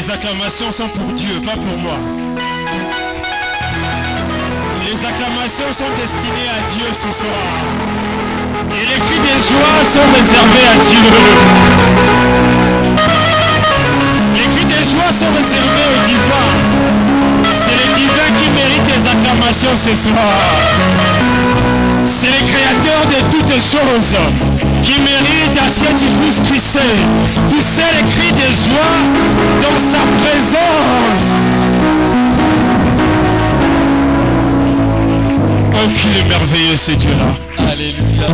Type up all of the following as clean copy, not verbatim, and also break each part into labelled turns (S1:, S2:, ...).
S1: Les acclamations sont pour Dieu, pas pour moi. Les acclamations sont destinées à Dieu ce soir. Et les cris de joie sont réservés à Dieu. Les cris de joie sont réservés au divin. C'est le divin qui mérite les acclamations ce soir. C'est le créateur de toutes choses qui mérite à ce que tu puisses pousser les cris de joie dans sa présence. Oh, qu'il est merveilleux ce Dieu-là.
S2: Alléluia.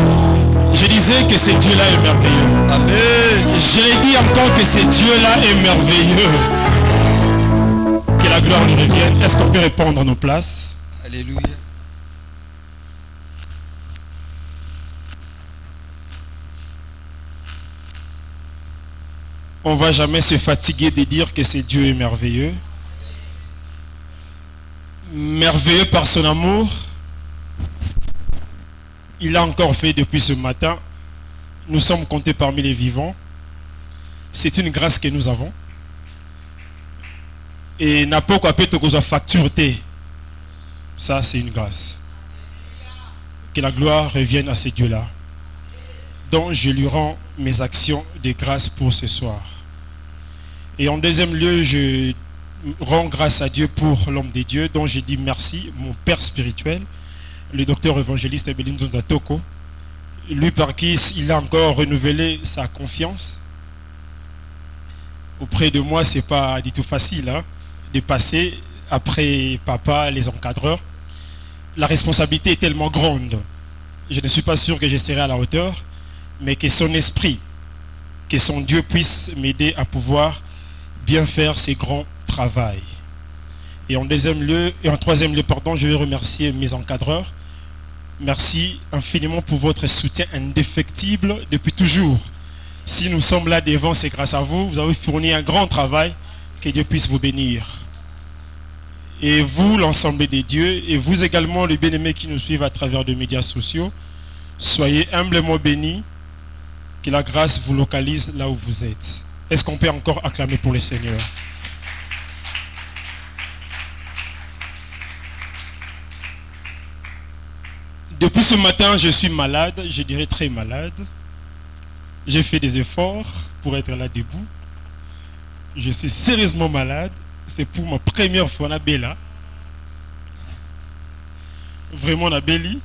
S1: Je disais que ce Dieu-là est merveilleux.
S2: Amen.
S1: Je l'ai dit encore que ce Dieu-là est merveilleux. Que la gloire nous revienne. Est-ce qu'on peut répondre à nos places?
S2: Alléluia.
S1: On ne va jamais se fatiguer de dire que ce Dieu est merveilleux. Merveilleux par son amour. Il a encore fait depuis ce matin. Nous sommes comptés parmi les vivants. C'est une grâce que nous avons. Et n'a pas quoi peut factureté. Ça, c'est une grâce. Que la gloire revienne à ce Dieu-là. Donc, je lui rends mes actions de grâce pour ce soir. Et en deuxième lieu, je rends grâce à Dieu pour l'homme de Dieu, dont je dis merci, mon père spirituel, le docteur évangéliste Ebelin Zonzatoko, lui par qui il a encore renouvelé sa confiance. Auprès de moi, ce n'est pas du tout facile de passer après papa, les encadreurs. La responsabilité est tellement grande. Je ne suis pas sûr que je serai à la hauteur, mais que son esprit, que son Dieu puisse m'aider à pouvoir bien faire ses grands travaux. Et en troisième lieu, je vais remercier mes encadreurs. Merci infiniment pour votre soutien indéfectible depuis toujours. Si nous sommes là devant, c'est grâce à vous. Vous avez fourni un grand travail. Que Dieu puisse vous bénir. Et vous, l'ensemble des dieux, et vous également, les bien-aimés qui nous suivent à travers les médias sociaux, soyez humblement bénis. Que la grâce vous localise là où vous êtes. Est-ce qu'on peut encore acclamer pour le Seigneur? Depuis ce matin, je suis malade, je dirais très malade. J'ai fait des efforts pour être là debout. Je suis sérieusement malade. C'est pour ma première fois, Nabella. Vraiment, Nabelli.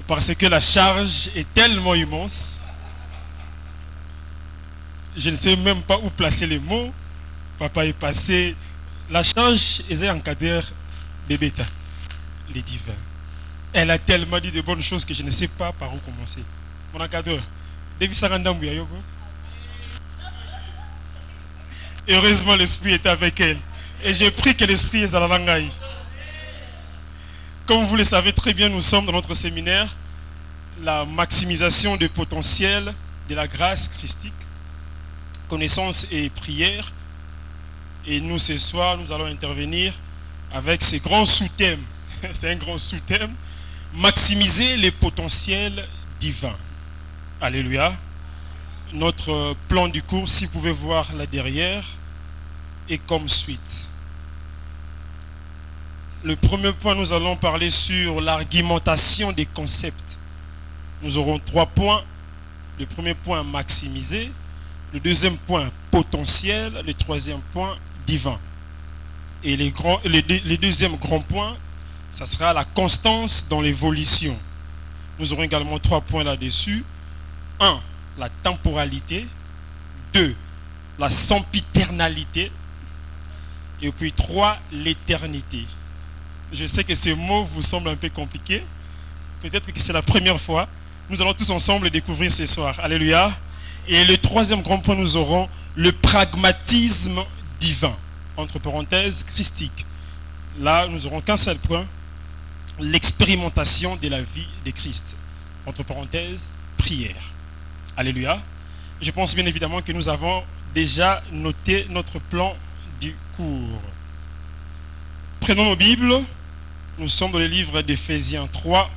S1: Parce que la charge est tellement immense. Je ne sais même pas où placer les mots. Papa est passé. La charge est encadrée de bêta, les divins. Elle a tellement dit de bonnes choses que je ne sais pas par où commencer. Mon encadreur, David Sarandambu Yayogo. Heureusement, l'esprit est avec elle. Et j'ai pris que l'esprit est à la langaï. Comme vous le savez très bien, nous sommes dans notre séminaire, la maximisation du potentiel de la grâce christique, connaissance et prière. Et nous, ce soir, nous allons intervenir avec ce grand sous-thème. C'est un grand sous-thème. Maximiser les potentiels divins. Alléluia. Notre plan du cours, si vous pouvez voir là derrière, est comme suite. Le premier point, nous allons parler sur l'argumentation des concepts. Nous aurons 3 points. Le premier point, maximiser. Le deuxième point, potentiel. Le troisième point, divin. Et les deuxièmes grands points, ça sera la constance dans l'évolution. Nous aurons également 3 points là-dessus. 1, la temporalité. 2, la sempiternalité. Et puis 3, l'éternité. Je sais que ces mots vous semblent un peu compliqués. Peut-être que c'est la première fois. Nous allons tous ensemble découvrir ce soir. Alléluia. Et le troisième grand point, nous aurons le pragmatisme divin. Entre parenthèses, christique. Là, nous n'aurons qu'un seul point. L'expérimentation de la vie de Christ. Entre parenthèses, prière. Alléluia. Je pense bien évidemment que nous avons déjà noté notre plan du cours. Prenons nos Bibles. Nous sommes dans le livre d'Éphésiens 3.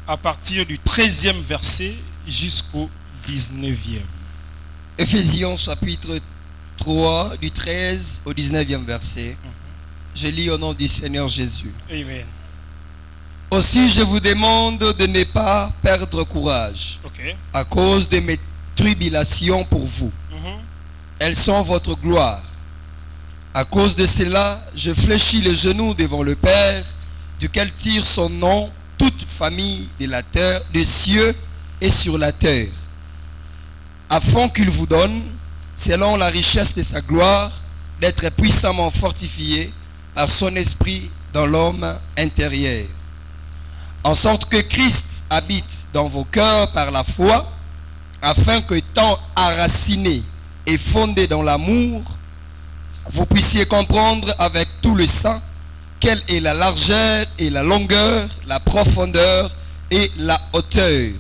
S1: À partir du 13e verset jusqu'au 19e.
S2: Éphésiens chapitre 3, du 13 au 19e verset. Je lis au nom du Seigneur Jésus.
S1: Amen.
S2: Aussi, je vous demande de ne pas perdre courage
S1: Ok.
S2: à cause de mes tribulations pour vous. Elles sont votre gloire. À cause de cela, je fléchis les genoux devant le Père, duquel tire son nom toute famille de la terre, des cieux et sur la terre, afin qu'il vous donne, selon la richesse de sa gloire, d'être puissamment fortifié par son esprit dans l'homme intérieur, en sorte que Christ habite dans vos cœurs par la foi, afin que, tant enracinés et fondés dans l'amour, vous puissiez comprendre avec tout le saint quelle est la largeur et la longueur, la profondeur et la hauteur,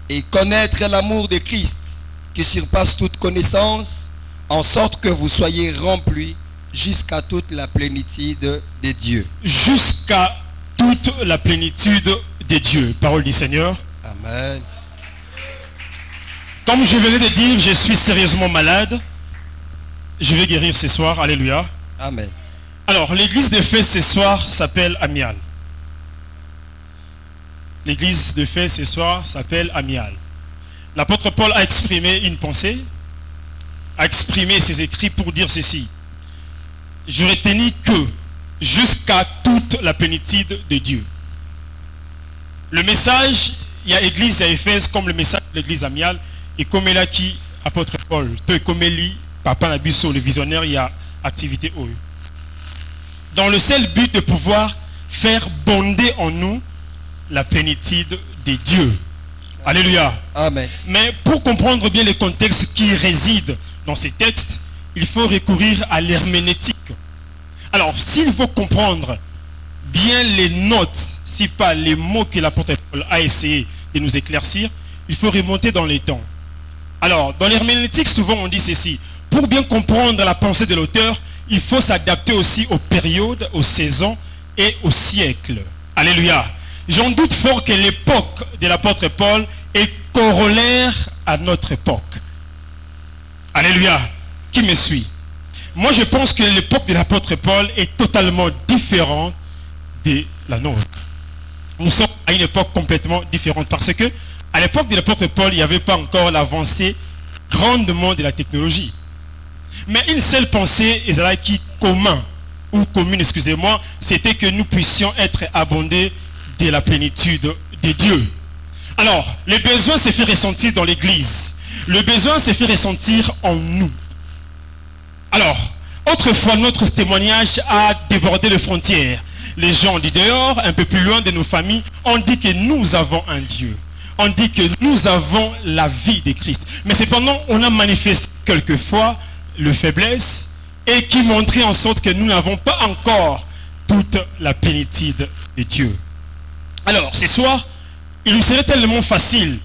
S2: et connaître l'amour de Christ qui surpasse toute connaissance, en sorte que vous soyez remplis jusqu'à toute la plénitude de Dieu.
S1: Jusqu'à toute la plénitude de Dieu. Parole du Seigneur.
S2: Amen.
S1: Comme je venais de dire, je suis sérieusement malade. Je vais guérir ce soir. Alléluia.
S2: Amen.
S1: Alors, l'église de fait ce soir s'appelle Amial. L'église de fait ce soir s'appelle Amial. L'apôtre Paul a exprimé une pensée, a exprimé ses écrits pour dire ceci. Je retenais que jusqu'à toute la plénitude de Dieu. Le message, il y a église, il y a Éphèse comme le message de l'église Amial. Et comme il a qui, apôtre Paul, comme il dit, Papa Nabusso, le visionnaire, il y a activité haut. Dans le seul but de pouvoir faire bonder en nous la plénitude de Dieu. Alléluia.
S2: Amen.
S1: Mais pour comprendre bien les contextes qui résident dans ces textes, il faut recourir à l'herméneutique. Alors, s'il faut comprendre bien les notes, si pas les mots que l'apôtre Paul a essayé de nous éclaircir, il faut remonter dans les temps. Alors, dans l'herméneutique, souvent on dit ceci. Pour bien comprendre la pensée de l'auteur, il faut s'adapter aussi aux périodes, aux saisons et aux siècles. Alléluia. J'en doute fort que l'époque de l'apôtre Paul est corollaire à notre époque. Alléluia. Qui me suit? Moi, je pense que l'époque de l'apôtre Paul est totalement différente de la nôtre. Nous sommes à une époque complètement différente parce que à l'époque de l'apôtre Paul, il n'y avait pas encore l'avancée grandement de la technologie. Mais une seule pensée, et qui commun, ou commune, excusez-moi, c'était que nous puissions être abondés de la plénitude de Dieu. Alors, le besoin s'est fait ressentir dans l'église. Le besoin s'est fait ressentir en nous. Alors, autrefois, notre témoignage a débordé les frontières. Les gens du dehors, un peu plus loin de nos familles, ont dit que nous avons un Dieu. On dit que nous avons la vie de Christ. Mais cependant, on a manifesté quelquefois le faiblesse et qui montrait en sorte que nous n'avons pas encore toute la plénitude de Dieu. Alors, ce soir, il nous serait tellement facile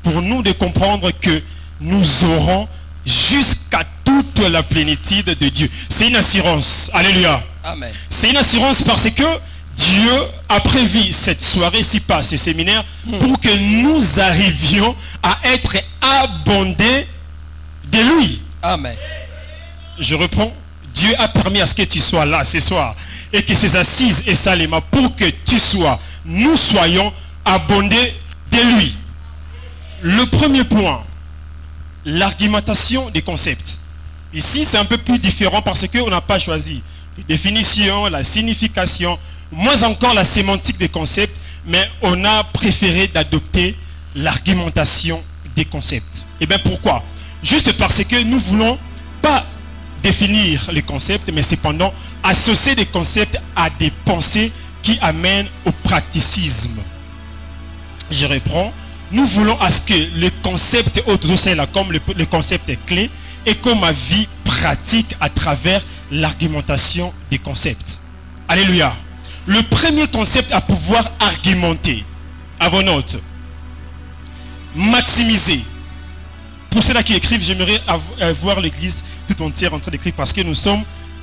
S1: pour nous de comprendre que nous aurons jusqu'à toute la plénitude de Dieu. C'est une assurance. Alléluia.
S2: Amen.
S1: C'est une assurance parce que Dieu a prévu cette soirée, si pas ce séminaire, pour que nous arrivions à être abondés de lui.
S2: Amen.
S1: Je reprends. Dieu a permis à ce que tu sois là ce soir et que ces assises et Salema pour que nous soyons abondés de lui. Le premier point, l'argumentation des concepts. Ici, c'est un peu plus différent parce qu'on n'a pas choisi les définitions, la signification, moins encore la sémantique des concepts, mais on a préféré d'adopter l'argumentation des concepts. Et bien pourquoi? Juste parce que nous ne voulons pas définir les concepts, mais cependant associer des concepts à des pensées qui amènent au praticisme. Je reprends. Nous voulons à ce que les concepts comme les concepts clés et comme ma vie pratique à travers l'argumentation des concepts. Alléluia. Le premier concept à pouvoir argumenter, à vos notes, maximiser. Pour ceux-là qui écrivent, j'aimerais voir l'église tout entière en train d'écrire parce que nous sommes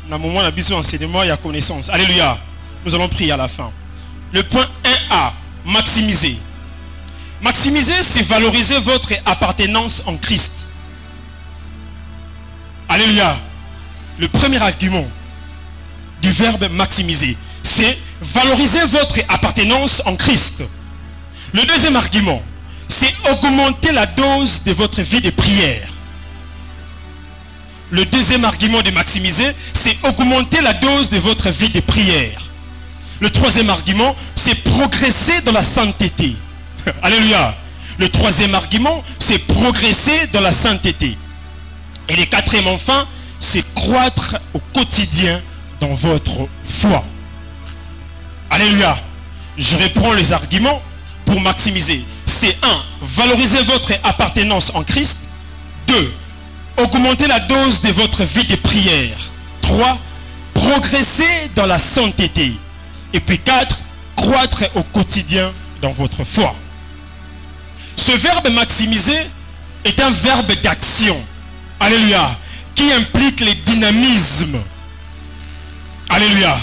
S1: dans un moment d'abus enseignement et à connaissance. Alléluia. Nous allons prier à la fin. Le point 1A, maximiser. Maximiser, c'est valoriser votre appartenance en Christ. Alléluia. Le premier argument du verbe maximiser, c'est valoriser votre appartenance en Christ. Le deuxième argument, c'est augmenter la dose de votre vie de prière. Le deuxième argument de maximiser, c'est augmenter la dose de votre vie de prière. Le troisième argument, c'est progresser dans la sainteté. Alléluia. Le troisième argument, c'est progresser dans la sainteté. Et le quatrième enfin, c'est croître au quotidien dans votre foi. Alléluia. Je reprends les arguments pour maximiser. C'est 1. Valoriser votre appartenance en Christ. 2. Augmenter la dose de votre vie de prière. 3. Progresser dans la sainteté. Et puis 4. Croître au quotidien dans votre foi. Ce verbe maximiser est un verbe d'action. Alléluia. Qui implique le dynamisme. Alléluia.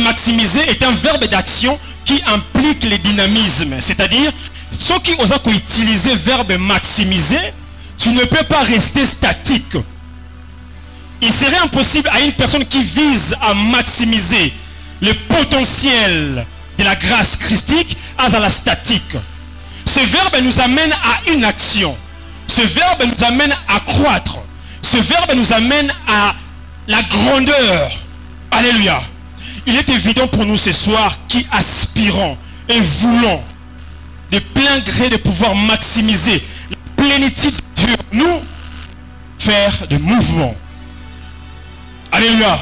S1: Maximiser est un verbe d'action qui implique le dynamisme. C'est-à-dire, ceux qui osent utiliser le verbe maximiser, tu ne peux pas rester statique. Il serait impossible à une personne qui vise à maximiser le potentiel de la grâce christique à la statique. Ce verbe nous amène à une action. Ce verbe nous amène à croître. Ce verbe nous amène à la grandeur. Alléluia. Il est évident pour nous ce soir qui aspirons et voulons de plein gré de pouvoir maximiser la plénitude de Dieu, nous faire des mouvements. Alléluia.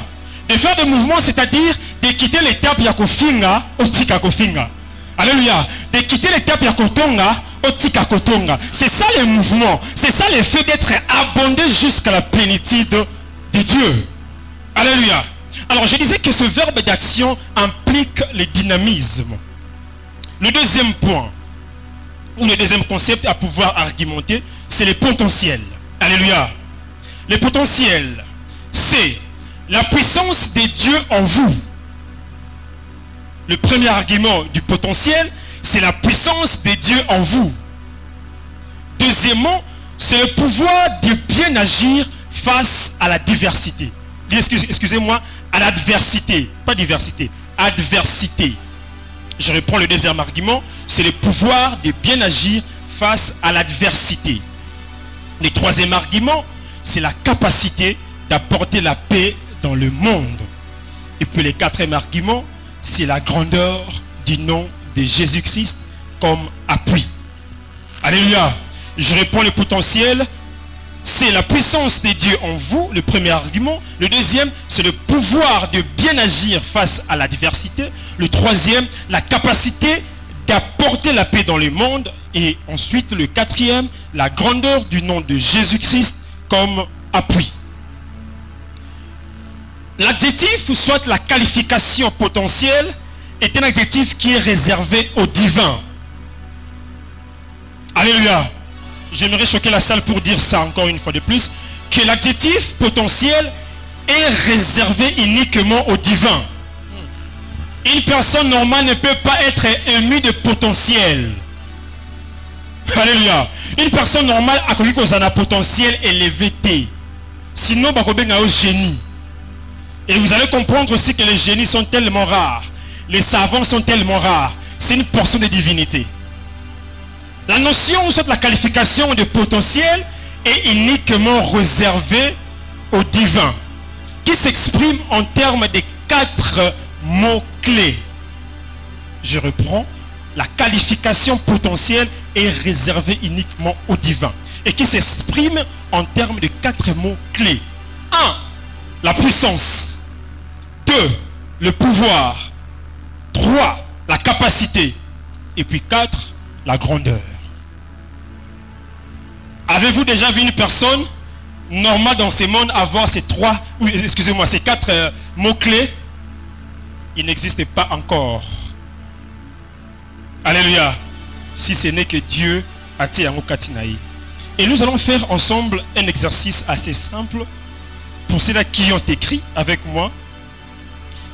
S1: De faire des mouvements, c'est-à-dire de quitter l'étape Yakofinga au Tika Kofinga. Alléluia. De quitter l'étape Yakotonga au Tika Kotonga. C'est ça le mouvement. C'est ça le fait d'être abondé jusqu'à la plénitude de Dieu. Alléluia. Alors je disais que ce verbe d'action implique le dynamisme. Le deuxième point, ou le deuxième concept à pouvoir argumenter, c'est le potentiel. Alléluia. Le potentiel, c'est la puissance de Dieu en vous. Le premier argument du potentiel, c'est la puissance de Dieu en vous. Deuxièmement, c'est le pouvoir de bien agir face à la diversité. Excusez-moi, à l'adversité. Pas diversité, adversité. Je reprends le deuxième argument, c'est le pouvoir de bien agir face à l'adversité. Le troisième argument, c'est la capacité d'apporter la paix dans le monde. Et puis le quatrième argument, c'est la grandeur du nom de Jésus-Christ comme appui. Alléluia. Je réponds le potentiel, c'est la puissance de Dieu en vous, le premier argument. Le deuxième, c'est le pouvoir de bien agir face à l'adversité. Le troisième, la capacité d'apporter la paix dans le monde. Et ensuite, le quatrième, la grandeur du nom de Jésus-Christ comme appui. L'adjectif, ou soit la qualification potentielle, est un adjectif qui est réservé au divin. Alléluia. J'aimerais choquer la salle pour dire ça encore une fois de plus, que l'adjectif potentiel est réservé uniquement au divin. Une personne normale ne peut pas être émue de potentiel. Alléluia. Une personne normale a connu qu'on a un potentiel élevé. Sinon, il y a un génie. Et vous allez comprendre aussi que les génies sont tellement rares. Les savants sont tellement rares. C'est une portion de divinité. La notion, ou soit la qualification de potentiel, est uniquement réservée au divin, qui s'exprime en termes de 4 mots-clés. Je reprends. La qualification potentielle est réservée uniquement au divin et qui s'exprime en termes de 4 mots-clés. 1. La puissance. 2. Le pouvoir. 3. La capacité. Et puis 4. La grandeur. Avez-vous déjà vu une personne normale dans ce monde avoir ces 4 mots-clés? Il n'existe pas encore. Alléluia. Si ce n'est que Dieu a tiré en Katinaï. Et nous allons faire ensemble un exercice assez simple pour ceux-là qui ont écrit avec moi.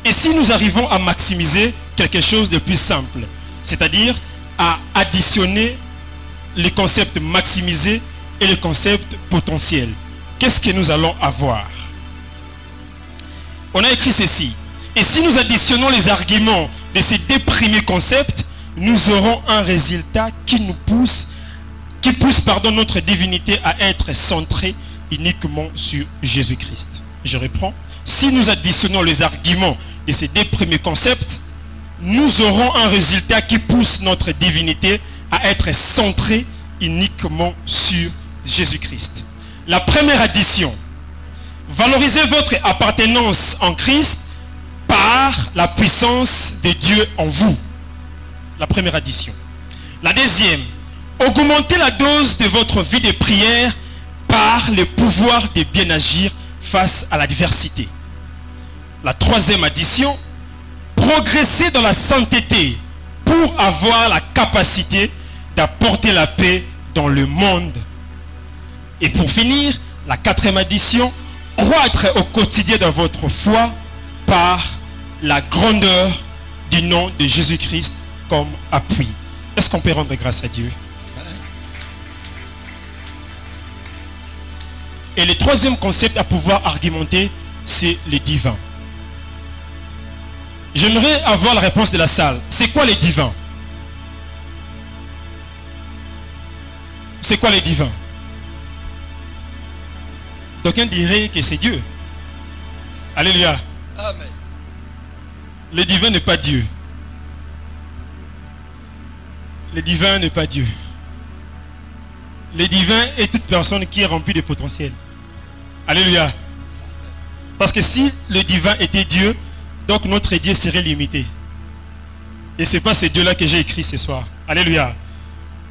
S1: Et si nous arrivons à maximiser quelque chose de plus simple, c'est-à-dire à additionner les concepts maximisés et le concept potentiel. qu'est-ce que nous allons avoir? On a écrit ceci. Et si nous additionnons les arguments de ces deux premiers concepts, nous aurons un résultat qui pousse notre divinité à être centrée uniquement sur Jésus-Christ. Je reprends. Si nous additionnons les arguments de ces deux premiers concepts, nous aurons un résultat qui pousse notre divinité à être centrée uniquement sur Jésus-Christ. La première addition: valorisez votre appartenance en Christ par la puissance de Dieu en vous. La première addition. La deuxième: augmentez la dose de votre vie de prière par le pouvoir de bien agir face à l'adversité. La troisième addition: progressez dans la sainteté pour avoir la capacité d'apporter la paix dans le monde. Et pour finir, la quatrième addition: croître au quotidien dans votre foi par la grandeur du nom de Jésus-Christ comme appui. Est-ce qu'on peut rendre grâce à Dieu? Et le troisième concept à pouvoir argumenter, c'est le divin. J'aimerais avoir la réponse de la salle. C'est quoi le divin? C'est quoi le divin? D'aucuns diraient que c'est Dieu. Alléluia.
S2: Amen.
S1: Le divin n'est pas Dieu. Le divin n'est pas Dieu. Le divin est toute personne qui est remplie de potentiel. Alléluia. Parce que si le divin était Dieu, donc notre Dieu serait limité. Et ce n'est pas ces deux-là que j'ai écrit ce soir. Alléluia.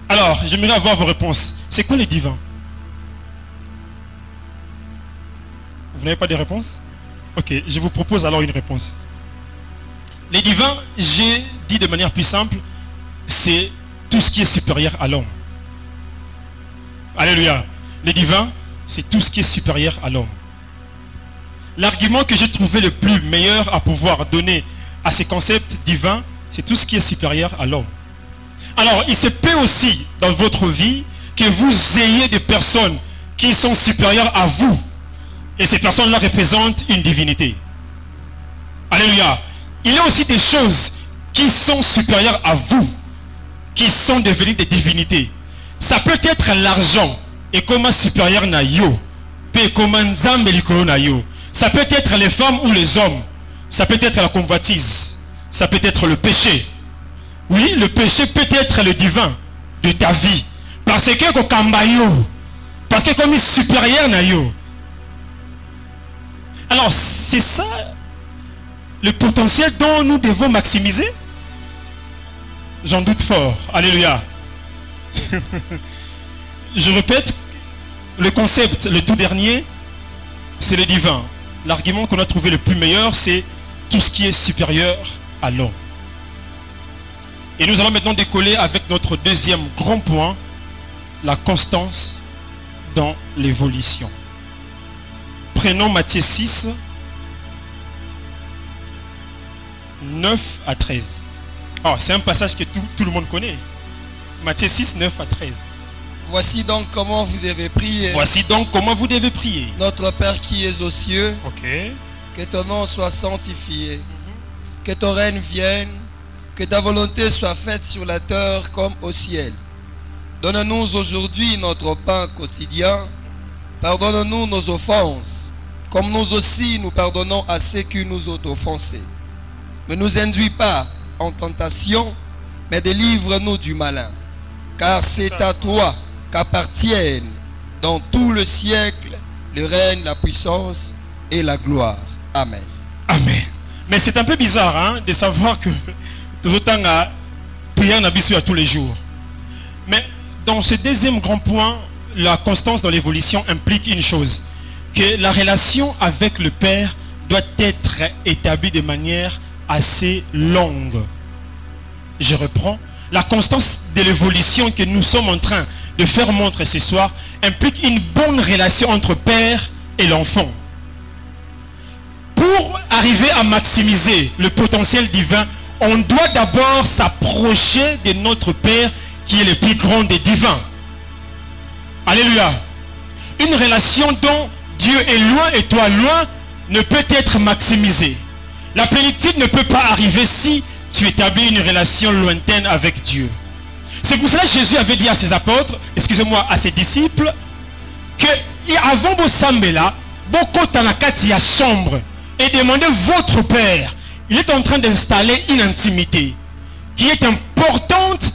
S1: Alors, j'aimerais avoir vos réponses. C'est quoi le divin? Vous n'avez pas de réponse? Ok, je vous propose alors une réponse. Les divins, j'ai dit de manière plus simple, c'est tout ce qui est supérieur à l'homme. Alléluia. Les divins, c'est tout ce qui est supérieur à l'homme. L'argument que j'ai trouvé le plus meilleur à pouvoir donner à ces concepts divins, c'est tout ce qui est supérieur à l'homme. Alors, il se peut aussi dans votre vie que vous ayez des personnes qui sont supérieures à vous. Et ces personnes-là représentent une divinité. Alléluia. Il y a aussi des choses qui sont supérieures à vous, qui sont devenues des divinités. Ça peut être l'argent, et comme supérieur na yo, et comme nzambe likolo na yo. Ça peut être les femmes ou les hommes. Ça peut être la convoitise. Ça peut être le péché. Oui, le péché peut être le divin de ta vie. Parce que kokamba yo. Parce que comme il est supérieur na yo. Alors, c'est ça le potentiel dont nous devons maximiser? J'en doute fort. Alléluia. Je répète, le concept, le tout dernier, c'est le divin. L'argument qu'on a trouvé le plus meilleur, c'est tout ce qui est supérieur à l'homme. Et nous allons maintenant décoller avec notre deuxième grand point, la constance dans l'évolution. Prenons Matthieu 6, 9 à 13. Oh, c'est un passage que tout le monde connaît. Matthieu 6, 9 à 13.
S2: Voici donc comment vous devez prier.
S1: Voici donc comment vous devez prier.
S2: Notre Père qui es aux cieux,
S1: Ok.
S2: que ton nom soit sanctifié, que ton règne vienne, que ta volonté soit faite sur la terre comme au ciel. Donne-nous aujourd'hui notre pain quotidien. Pardonne-nous nos offenses, comme nous aussi nous pardonnons à ceux qui nous ont offensés. Ne nous induis pas en tentation, mais délivre-nous du malin. Car c'est à toi qu'appartiennent dans tout le siècle le règne, la puissance et la gloire. Amen.
S1: Amen. Mais c'est un peu bizarre hein, de savoir que tout le temps à prier en abysse à tous les jours. Mais dans ce deuxième grand point, la constance dans l'évolution implique une chose, que la relation avec le Père doit être établie de manière assez longue. Je reprends. La constance de l'évolution que nous sommes en train de faire montre ce soir implique une bonne relation entre Père et l'enfant. Pour arriver à maximiser le potentiel divin, on doit d'abord s'approcher de notre Père qui est le plus grand des divins. Alléluia. Une relation dont Dieu est loin et toi loin ne peut être maximisé. La plénitude ne peut pas arriver si tu établis une relation lointaine avec Dieu. C'est pour cela que Jésus avait dit à ses apôtres, excusez-moi, à ses disciples, que avant vos sambela, beaucoup tanakati à chambre et demandez votre Père. Il est en train d'installer une intimité qui est importante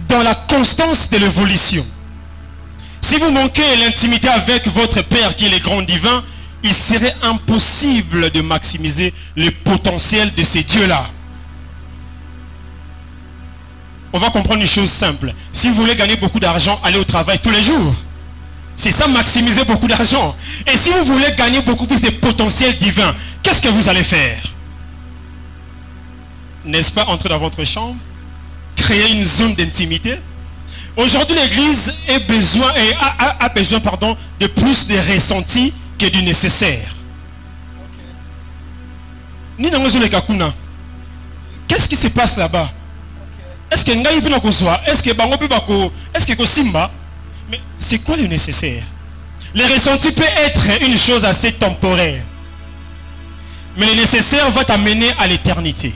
S1: dans la constance de l'évolution. Si vous manquez l'intimité avec votre Père qui est le grand divin, il serait impossible de maximiser le potentiel de ces dieux-là. On va comprendre une chose simple. Si vous voulez gagner beaucoup d'argent, allez au travail tous les jours. C'est ça, maximiser beaucoup d'argent. Et si vous voulez gagner beaucoup plus de potentiel divin, qu'est-ce que vous allez faire? N'est-ce pas entrer dans votre chambre, créer une zone d'intimité? Aujourd'hui, l'Église a besoin de plus de ressentis que du nécessaire. Qu'est-ce qui se passe là-bas? Est-ce que Simba? Mais c'est quoi le nécessaire? Le ressenti peut être une chose assez temporaire. Mais le nécessaire va t'amener à l'éternité.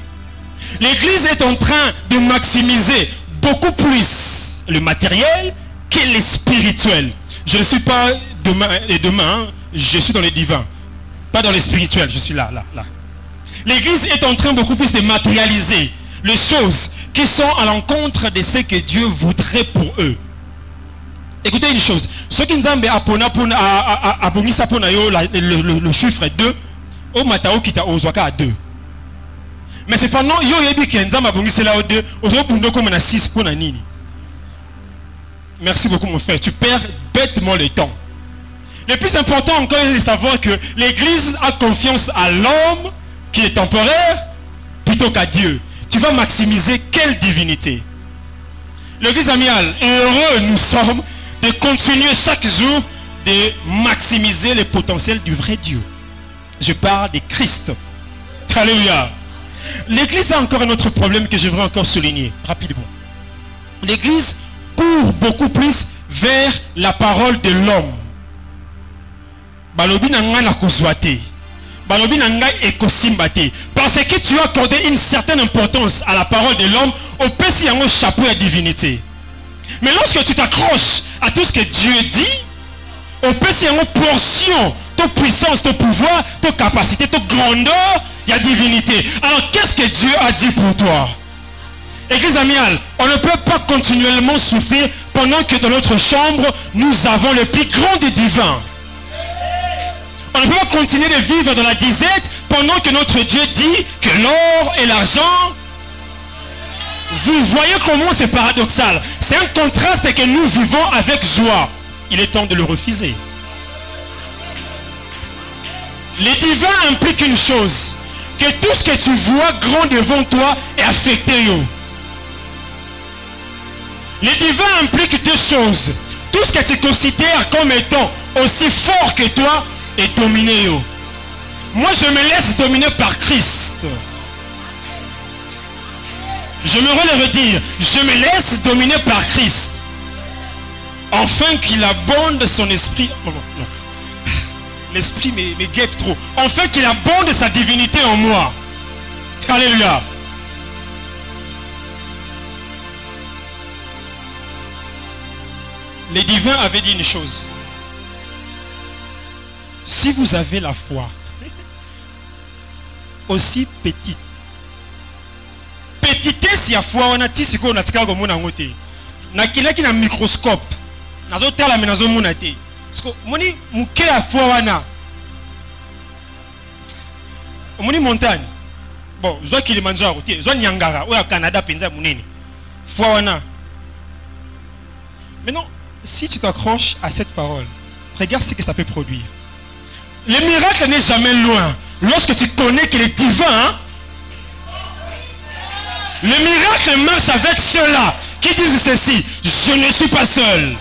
S1: L'Église est en train de maximiser beaucoup plus le matériel que le spirituel. Je ne suis pas demain, je suis dans le divin. Pas dans le spirituel, je suis là. L'Église est en train beaucoup plus de matérialiser les choses qui sont à l'encontre de ce que Dieu voudrait pour eux. Écoutez une chose. Ceux qui nous ont le chiffre 2, au Matao qui t'a oswaka à 2. Mais cependant, yo yebi ki nzamba bongisi là au 2, ozobundo comme na 6 pour na nini. Merci beaucoup mon frère, tu perds bêtement le temps. Le plus important encore est de savoir que l'Église a confiance à l'homme qui est temporaire plutôt qu'à Dieu. Tu vas maximiser quelle divinité? L'Église amiale, heureux nous sommes de continuer chaque jour de maximiser le potentiel du vrai Dieu. Je parle de Christ. Alléluia. L'Église a encore un autre problème que j'aimerais encore souligner rapidement. L'Église court beaucoup plus vers la parole de l'homme. Balobi nanga na kozwate. Balobi nanga ekosimbate. Parce que tu as accordé une certaine importance à la parole de l'homme, au petit yango chapeau à divinité. Mais lorsque tu t'accroches à tout ce que Dieu dit, au petit yango portion, ta puissance, ton pouvoir, ta capacité, ta grandeur, il y a divinité. Alors qu'est-ce que Dieu a dit pour toi? Église amiale, on ne peut pas continuellement souffrir pendant que dans notre chambre, nous avons le plus grand des divins. On ne peut pas continuer de vivre dans la disette pendant que notre Dieu dit que l'or et l'argent... Vous voyez comment c'est paradoxal. C'est un contraste que nous vivons avec joie. Il est temps de le refuser. Les divins impliquent une chose. Que tout ce que tu vois grand devant toi est affecté. Les divins impliquent deux choses. Tout ce que tu considères comme étant aussi fort que toi est dominé. Moi je me laisse dominer par Christ. J'aimerais le redire. Je me laisse dominer par Christ. Enfin qu'il abonde son esprit. Non. L'esprit me guette trop. Enfin qu'il abonde sa divinité en moi. Alléluia. Les divins avaient dit une chose. Si vous avez la foi aussi petite, petitesse ya foi on a tisi ko na tika ko mona ngote na kilaki na microscope nazo tala me nazo mona te parce moni muke ya foi wana moni montagne bon zo Kilimanjaro tie zo Niangara ou ya Canada penza munene foi wana. Maintenant si tu t'accroches à cette parole, regarde ce que ça peut produire. Le miracle n'est jamais loin lorsque tu connais qu'il est divin. Le miracle marche avec ceux-là qui disent ceci: je ne suis pas seul.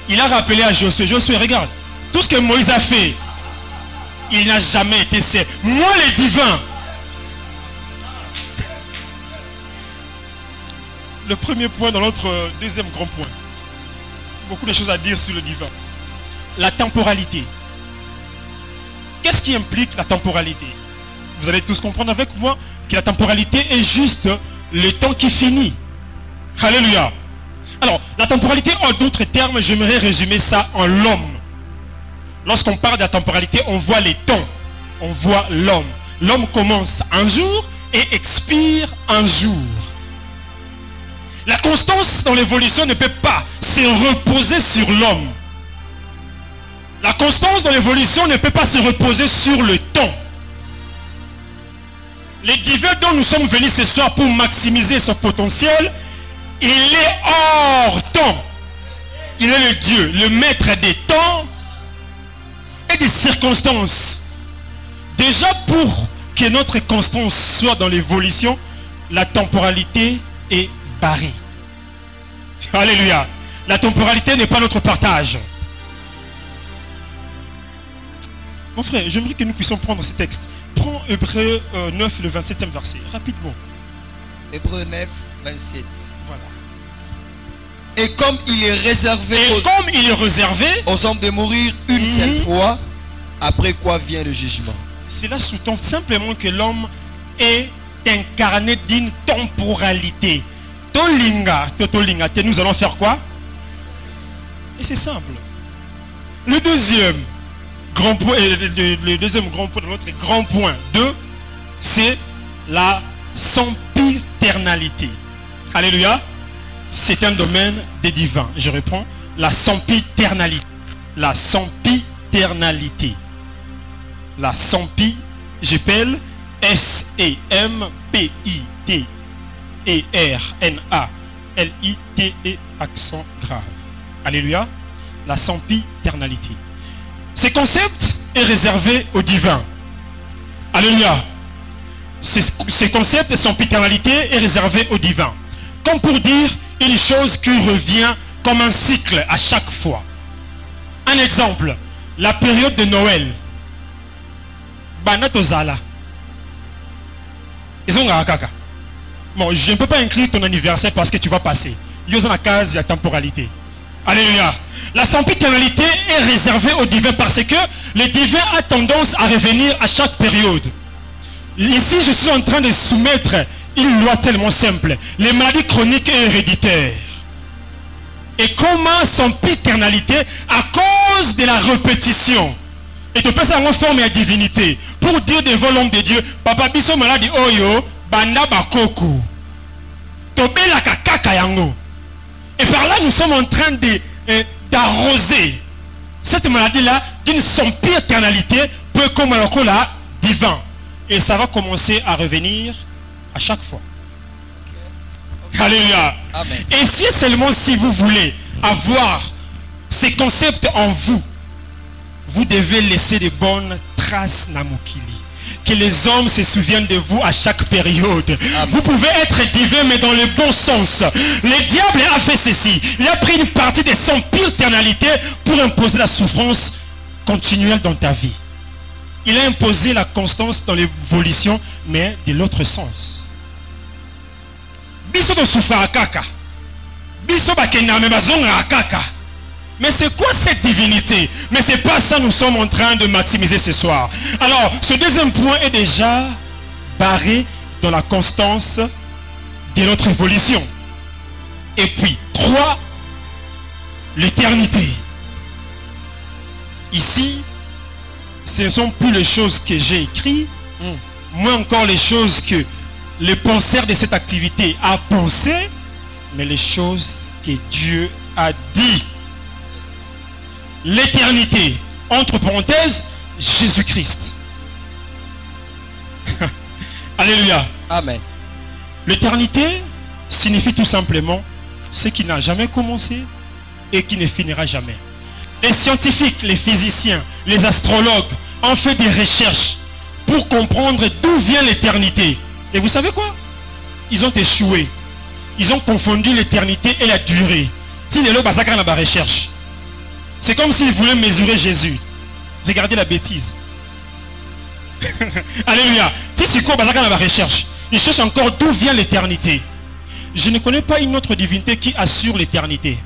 S1: Il a rappelé à Josué, regarde, tout ce que Moïse a fait, il n'a jamais été seul. Moi le divin. Le premier point dans notre deuxième grand point. Beaucoup de choses à dire sur le divin. la temporalité. Qu'est-ce qui implique la temporalité? Vous allez tous comprendre avec moi que la temporalité est juste le temps qui finit. Alléluia. Alors, la temporalité, en d'autres termes, j'aimerais résumer ça en l'homme. Lorsqu'on parle de la temporalité, on voit les temps. On voit l'homme. L'homme commence un jour et expire un jour. La constance dans l'évolution ne peut pas se reposer sur l'homme. La constance dans l'évolution ne peut pas se reposer sur le temps. Les divins dont nous sommes venus ce soir pour maximiser son potentiel, il est hors temps. Il est le Dieu, le maître des temps et des circonstances. Déjà, pour que notre constance soit dans l'évolution, la temporalité est barrée. Alléluia. La temporalité n'est pas notre partage. Mon frère, j'aimerais que nous puissions prendre ce texte. Prends Hébreux 9, le 27e verset, rapidement.
S2: Hébreux 9, 27.
S1: Voilà.
S2: Et comme il est réservé aux hommes de mourir une seule fois, après quoi vient le jugement.
S1: Cela sous-tend simplement que l'homme est incarné d'une temporalité. Nous allons faire quoi? Et c'est simple. Le deuxième grand point de notre grand point 2, c'est la sempiternalité. Alléluia. C'est un domaine des divins. Je reprends. La sempiternalité. La sempiternalité. La j'appelle S-E-M-P-I-T-E-R-N-A-L-I-T-E accent grave. Alléluia. La sempiternalité. Ce concept est réservé aux divins. Alléluia. Ce concept de sempiternalité est réservé aux divins. Comme pour dire une chose qui revient comme un cycle à chaque fois. Un exemple, la période de Noël. Banatozala. Bon, je ne peux pas inclure ton anniversaire parce que tu vas passer. Il y a une case de temporalité. Alléluia. La sempiternalité est réservée aux divins parce que le divin a tendance à revenir à chaque période. Ici, je suis en train de soumettre une loi tellement simple. Les maladies chroniques et héréditaires. Et comment sempiternalité à cause de la répétition. Et tu peux ça en forme et divinité. Pour dire devant l'homme de Dieu, Papa biso maladie oyo, banda bakoku. Tobela kakaka yango. Et par là, nous sommes en train d'arroser cette maladie-là d'une sempiternalité peu comme un cola divin. Et ça va commencer à revenir à chaque fois. Okay. Alléluia.
S2: Amen.
S1: Et si seulement si vous voulez avoir ces concepts en vous, vous devez laisser de bonnes traces Namukili. Que les hommes se souviennent de vous à chaque période. Amen. Vous pouvez être divin mais dans le bon sens. Le diable a fait ceci. Il a pris une partie de son sempiternalité pour imposer la souffrance continuelle dans ta vie. Il a imposé la constance dans l'évolution mais de l'autre sens. Biso to souffra kaka. Biso bakena me bazonga kaka. Mais c'est quoi cette divinité? Mais c'est pas ça nous sommes en train de maximiser ce soir. Alors, ce deuxième point est déjà barré dans la constance de notre évolution. Et puis, 3, l'éternité. Ici, ce ne sont plus les choses que j'ai écrites, moins encore les choses que le penseur de cette activité a pensé, mais les choses que Dieu a dit. L'éternité, entre parenthèses, Jésus-Christ. Alléluia.
S2: Amen.
S1: L'éternité signifie tout simplement ce qui n'a jamais commencé et qui ne finira jamais. Les scientifiques, les physiciens, les astrologues ont fait des recherches pour comprendre d'où vient l'éternité. Et vous savez quoi? Ils ont échoué. Ils ont confondu l'éternité et la durée. Recherche. C'est comme s'ils voulaient mesurer Jésus. Regardez la bêtise. Alléluia. Recherche. Ils cherchent encore d'où vient l'éternité. Je ne connais pas une autre divinité qui assure l'éternité.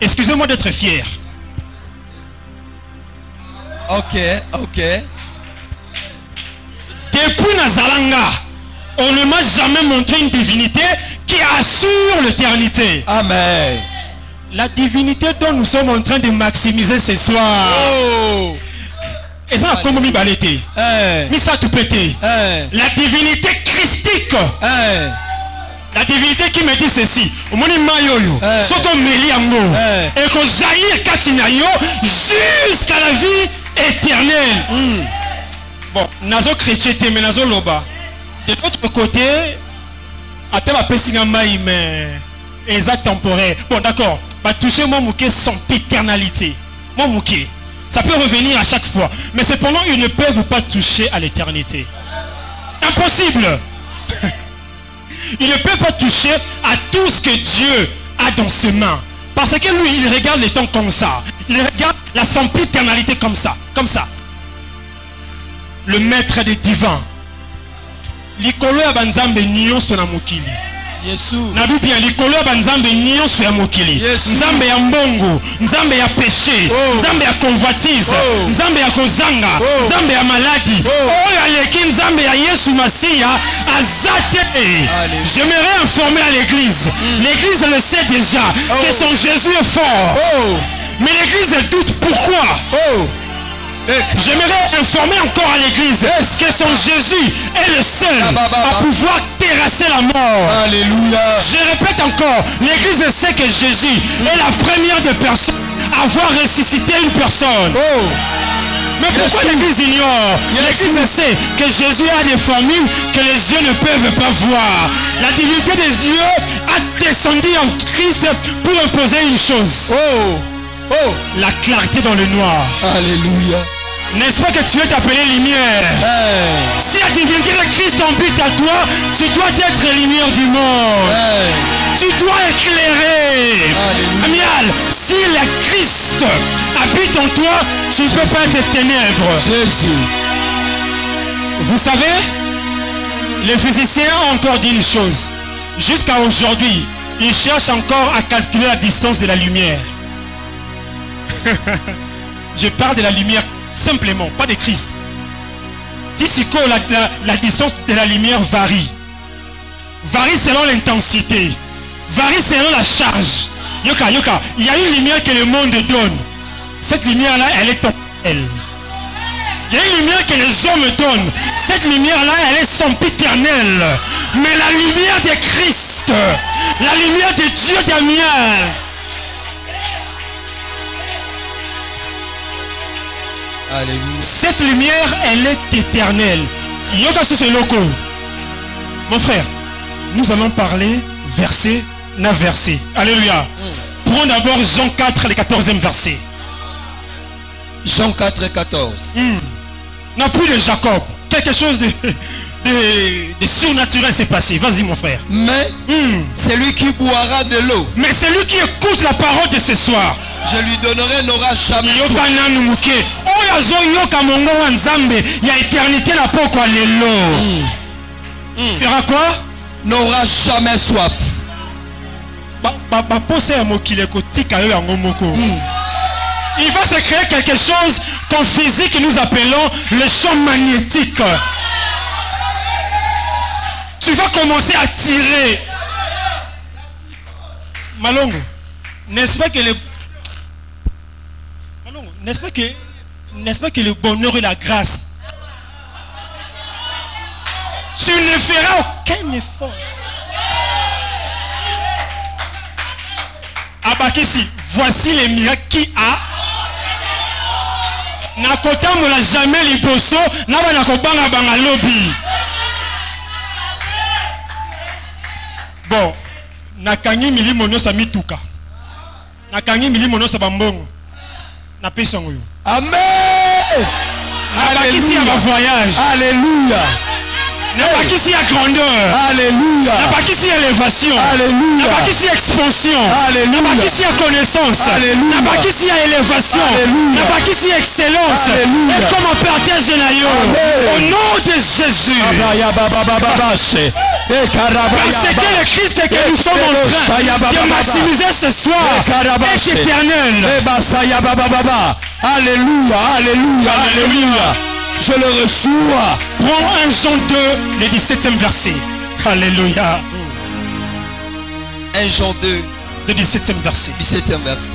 S1: Excusez-moi d'être fier.
S2: Ok.
S1: Depuis Nazalanga, on ne m'a jamais montré une divinité qui assure l'éternité.
S2: Amen.
S1: La divinité dont nous sommes en train de maximiser ce soir.
S2: Oh.
S1: Et ça, comme mi balete. Mi ça tout pété. La divinité christique. La divinité qui me dit ceci. Omoni mayoyo. Soko meli yango. Et que jaillir katinayo jusqu'à la vie éternelle. Bon, nazo chrétien mais nazo loba. De l'autre côté, attends ma pessinga mai mais exact temporaire. Bon d'accord. Bah toucher mon mouké sans éternalité. Mon mouké. Ça peut revenir à chaque fois. Mais cependant, ils ne peuvent pas toucher à l'éternité. Impossible. Ils ne peuvent pas toucher à tout ce que Dieu a dans ses mains. Parce que lui, il regarde les temps comme ça. Il regarde la sempiternalité comme ça. Comme ça. Le maître des divins. Likolo ya banzambe nyonso na mokili.
S2: Yesu.
S1: Na Bible likolo ya banzambe nyonso ya mokili. Nzambe ya mbongo, nzambe ya péché, nzambe ya convoitise, nzambe ya kozanga, nzambe ya maladie. Oyo aleki nzambe ya Yesu Masiya azate. J'aimerais informer à l'église. L'église le sait déjà que son Jésus est fort. Mais l'église doute pourquoi. J'aimerais informer encore à l'église que son Jésus est le seul à pouvoir terrasser la mort.
S2: Alléluia.
S1: Je répète encore, l'église sait que Jésus est la première des personnes à avoir ressuscité une personne. Mais pourquoi l'église ignore? L'église sait que Jésus a des formules que les yeux ne peuvent pas voir. La divinité de Dieu a descendu en Christ pour imposer une chose. La clarté dans le noir.
S2: Alléluia.
S1: N'est-ce pas que tu es appelé lumière? Si la divinité de Christ habite à toi, tu dois être lumière du monde. Tu dois éclairer. Amial, si le Christ habite en toi, tu ne peux pas être ténèbres.
S2: Jésus.
S1: Vous savez, les physiciens ont encore dit une chose. Jusqu'à aujourd'hui, ils cherchent encore à calculer la distance de la lumière. Je parle de la lumière simplement, pas de Christ. D'ici la distance de la lumière varie. Varie selon l'intensité. Varie selon la charge. Yoka, il y a une lumière que le monde donne. Cette lumière-là, elle est temporelle. Il y a une lumière que les hommes donnent. Cette lumière-là, elle est sempiternelle. Mais la lumière de Christ, la lumière de Dieu d'Amiel,
S2: alléluia.
S1: Cette lumière, elle est éternelle. Yoga sur ce loco. Mon frère, nous allons parler verset na verset. Alléluia. Prenons d'abord Jean 4, le 14e verset.
S2: Jean 4, 14.
S1: N'a plus de Jacob. Quelque chose de surnaturel s'est passé. Vas-y mon frère.
S2: Mais celui qui boira de l'eau.
S1: Mais celui qui écoute la parole de ce soir,
S2: je lui donnerai n'aura jamais soif.
S1: Fera quoi?
S2: N'aura jamais soif.
S1: Il va se créer quelque chose qu'en physique nous appelons le champ magnétique. Tu vas commencer à tirer. Malongo, n'est-ce pas que le bonheur et la grâce, tu ne feras aucun effort. Abakisi, voici les miracles qui a. Nakota mola jamais liboso, naba nakobanga banga lobby. Bon, nakangi milimo nosa mituka. Nakangi milimo nosa bambongo. Na pesa ngoyo.
S2: Amen.
S1: Nabakisi ya voyage.
S2: Alléluia.
S1: Nabakisi ya grandeur.
S2: Alléluia.
S1: Nabakisi ya élévation.
S2: Alléluia.
S1: Nabakisi ya expansion.
S2: Alléluia.
S1: Nabakisi ya connaissance.
S2: Alléluia.
S1: Nabakisi ya élévation.
S2: Alléluia.
S1: Nabakisi ya excellence.
S2: Alléluia.
S1: Et comme on partage nayo. Au nom de Jésus. Parce que le Christ que nous sommes en train de maximiser ce soir est éternel.
S2: Alléluia, alléluia, alléluia. Je le reçois.
S1: Prends 1 Jean 2, le 17e verset. Alléluia.
S2: 1 Jean 2,
S1: Le 17e verset.
S2: 17e verset.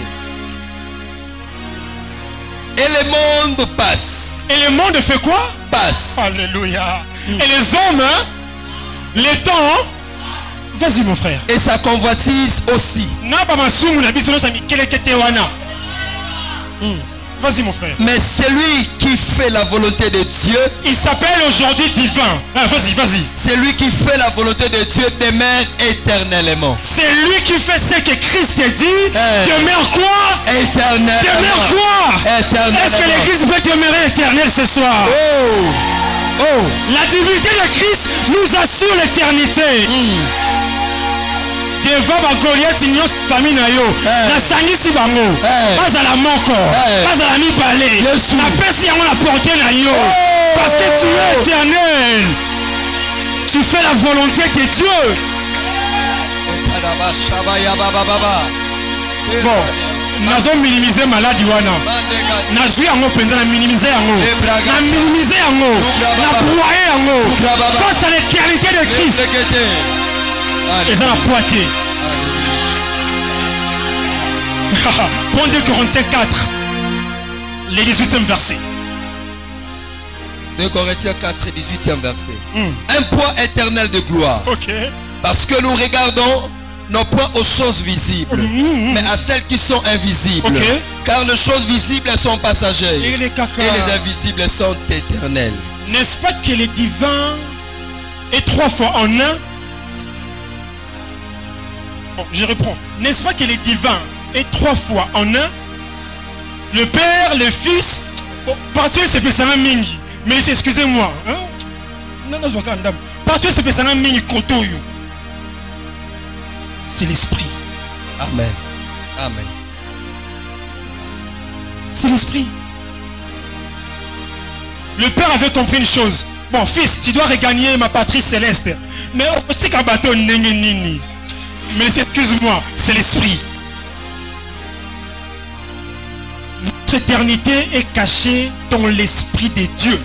S2: Et le monde passe.
S1: Et le monde fait quoi?
S2: Passe.
S1: Alléluia. Et les hommes, hein, les temps, hein? Vas-y mon frère.
S2: Et sa convoitise aussi.
S1: Vas-y mon frère.
S2: Mais celui qui fait la volonté de Dieu,
S1: Il s'appelle aujourd'hui divin. Ah, vas-y, vas-y.
S2: celui qui fait la volonté de Dieu demeure éternellement.
S1: C'est lui qui fait ce que Christ a dit. Demeure quoi?
S2: Éternellement.
S1: Demeure quoi?
S2: Éternellement.
S1: Est-ce que l'église peut demeurer éternelle ce soir?
S2: Oh. Oh.
S1: La divinité de Christ nous assure l'éternité. Devant ma Goliath, il y a une famille na yo. La sangisi bango. Pas à la moko. Pas à la mibale. La paix si on a porté na yo. Parce que tu es éternel. Tu fais la volonté de Dieu. Bon, nazo minimiser maladie wana. Nazo yango penza na minimiser yango. Na minimiser yango. Na broyer yango. Face à l'éternité de Christ. Et ça la poité. 2 Corinthiens 4, le 18e verset.
S2: 2 Corinthiens 4, 18e verset. Un poids éternel de gloire.
S1: Ok.
S2: Parce que nous regardons non point aux choses visibles, mais à celles qui sont invisibles.
S1: Okay.
S2: Car les choses visibles sont passagères
S1: Et les caca.
S2: et les invisibles sont éternelles.
S1: N'est-ce pas que le divin est 3 fois en un? Bon, je reprends. N'est-ce pas que le divin est 3 fois en un? Le Père, le Fils, partout c'est pesana mingi. Mais excusez-moi, hein? Non, je vois quand même. Partout c'est pesana mingi kotoyo. C'est l'esprit.
S2: Amen. Amen.
S1: C'est l'esprit. Le Père avait compris une chose. Bon, fils, tu dois regagner ma patrie céleste. Mais au petit kabato nini. Mais excuse-moi, c'est l'esprit. Notre éternité est cachée dans l'esprit de Dieu.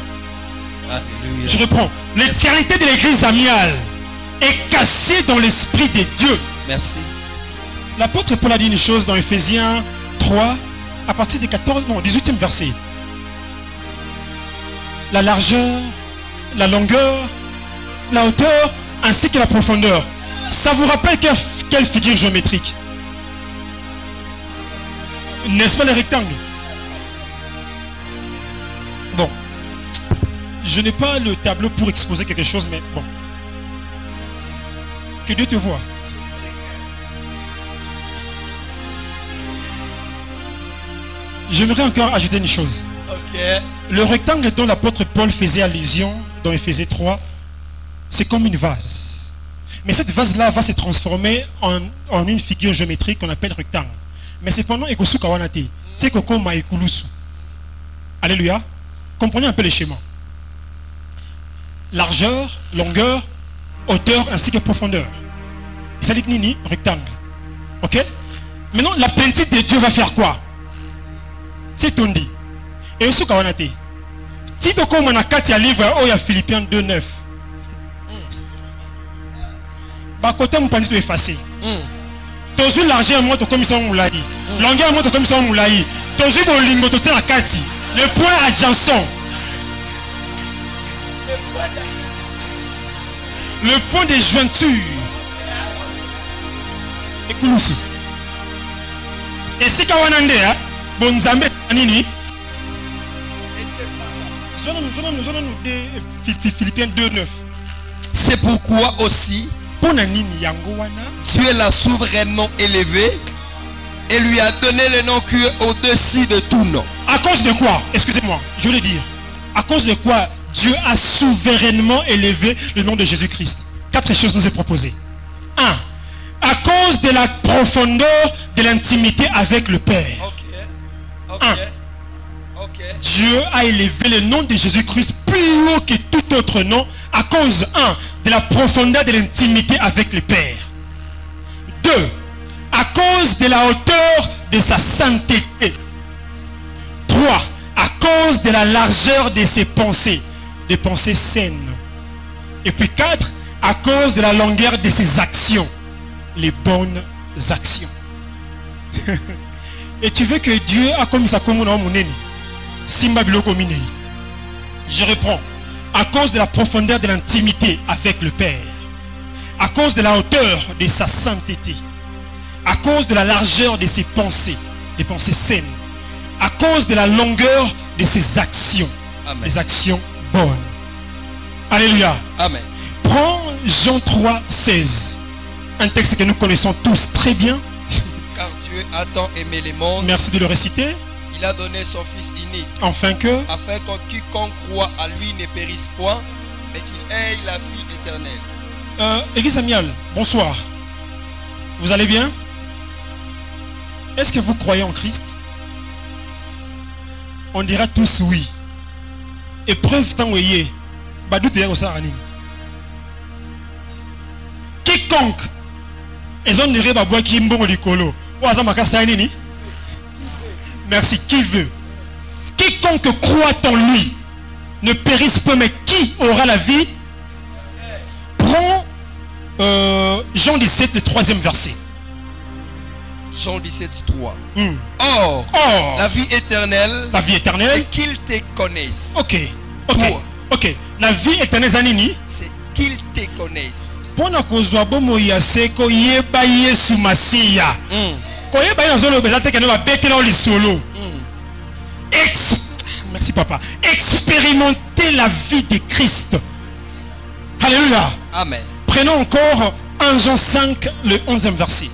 S2: Alléluia.
S1: Je reprends. L'éternité de l'église amiale est cachée dans l'esprit de Dieu.
S2: Merci.
S1: L'apôtre Paul a dit une chose dans Ephésiens 3, à partir du 18e verset. La largeur, la longueur, la hauteur, ainsi que la profondeur. Ça vous rappelle quelle figure géométrique? N'est-ce pas le rectangle? Bon. Je n'ai pas le tableau pour exposer quelque chose, mais bon. Que Dieu te voie. J'aimerais encore ajouter une chose.
S2: Ok.
S1: Le rectangle dont l'apôtre Paul faisait allusion dans Éphésiens 3, c'est comme une vase. Mais cette vase-là va se transformer en une figure géométrique qu'on appelle rectangle. Mais cependant, Ekosu Kawanate, c'est Koko Maekulusu. Alléluia. Comprenez un peu les schémas. Largeur, longueur, hauteur ainsi que profondeur. Et ça dit Nini, rectangle. Ok? Maintenant, la petite de Dieu va faire quoi? C'est Tondi. Et aussi Kawanate. Si tu as un carte livre, il y a Philippiens 2:9. Bah, côté mon panneau effacé. Tu as l'argent, moi, tu as comme ça, moulaï. Longueur, moi, tu as comme ça, moulaï. Tu as eu mon lingo, tu as la carte. Le point adjacent. Le point de jointure. Écoute. Et si Kawanande, bon Zambé, Nini. Philippiens 2:9.
S2: C'est pourquoi aussi Dieu l'a souverainement élevé et lui a donné le nom qui est au-dessus de tout nom.
S1: À cause de quoi? Excusez-moi, je veux le dire. À cause de quoi Dieu a souverainement élevé le nom de Jésus-Christ? 4 choses nous est proposées. 1. À cause de la profondeur de l'intimité avec le Père. Dieu a élevé le nom de Jésus-Christ plus haut que tout autre nom à cause, 1, de la profondeur de l'intimité avec le Père. 2, à cause de la hauteur de sa sainteté. 3, 3, à cause de la largeur de ses pensées, des pensées saines. Et puis 4, à cause de la longueur de ses actions, les bonnes actions. Et tu veux que Dieu a comme ça comme Simba biloko minei. Je reprends. À cause de la profondeur de l'intimité avec le Père, à cause de la hauteur de sa sainteté, à cause de la largeur de ses pensées, des pensées saines, à cause de la longueur de ses actions,
S2: Amen.
S1: des actions bonnes. Alléluia.
S2: Amen.
S1: Prends Jean 3, 16. Un texte que nous connaissons tous très bien.
S2: Car Dieu a tant aimé les mondes,
S1: Merci de le réciter.
S2: il a donné son Fils unique,
S1: Afin que...
S2: afin que quiconque croit à lui ne périsse point, mais qu'il ait la vie éternelle.
S1: Église Amial, bonsoir. Vous allez bien? Est-ce que vous croyez en Christ? On dira tous oui. Épreuve tant ouye. Quiconque merci. Qui veut? Quiconque croit en lui ne périsse pas, mais qui aura la vie? Prends Jean 17, le 3e verset.
S2: Jean 17, 3. Or, la vie éternelle, c'est qu'ils te connaissent.
S1: Ok.
S2: Toi.
S1: Ok. La vie éternelle, Zanini.
S2: C'est qu'ils te connaissent.
S1: Pona kozwa bomo ya seko yeba Yesu Masiya. Koyeba na zolo bezate ke na betela o lisolo. Merci papa. Expérimenter la vie de Christ. Alléluia.
S2: Amen.
S1: Prenons encore 1 Jean 5, le 11e verset.